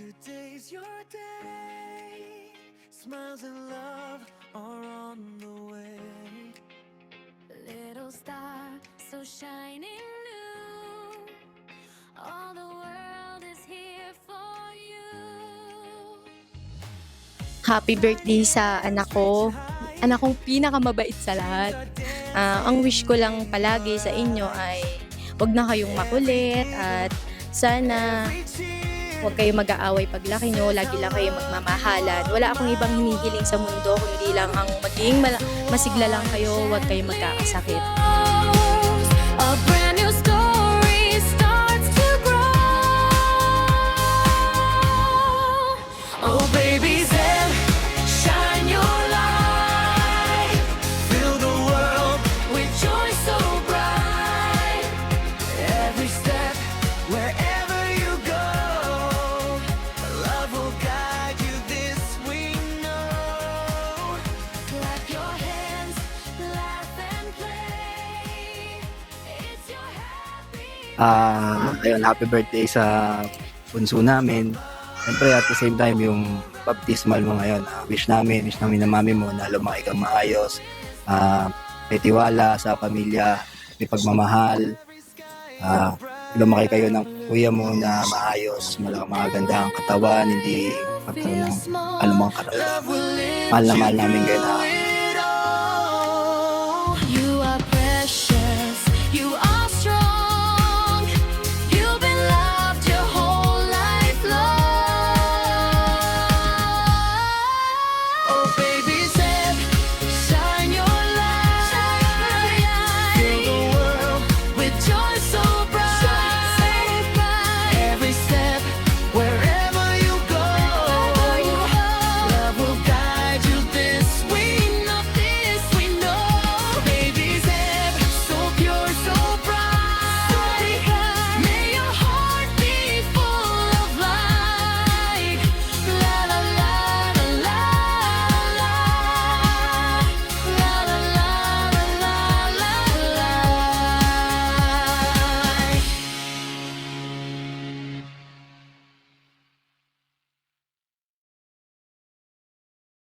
Today's your day. Smiles and love are on the way. Little star, so shining new. All the world is here for you. Happy birthday sa anak ko. Anak kong pinakamabait sa lahat. Ang wish ko lang palagi sa inyo ay wag na kayong makulit at sana huwag kayong mag-aaway paglaki nyo, lagi lang kayong magmamahalan. Wala akong ibang hinihiling sa mundo, kundi lang ang maging masigla lang kayo, huwag kayong magkakasakit. A brand new story starts to grow. Oh, baby, Zen, shine your light. Fill the world with joy so bright. Every step, wherever you go, love will guide you, this we know. Clap your hands, laugh and play. It's your happy. Ayun, happy birthday sa bunso namin. Siyempre at the same time yung baptismal mo ngayon. Wish namin na mami mo na lumaki kang maayos. May tiwala sa pamilya, may pagmamahal. Lumaki kayo ng kuya mo na maayos, maganda ang katawan, hindi pagkaroon ng anumang katawan. Mahal na mahal namin kayo na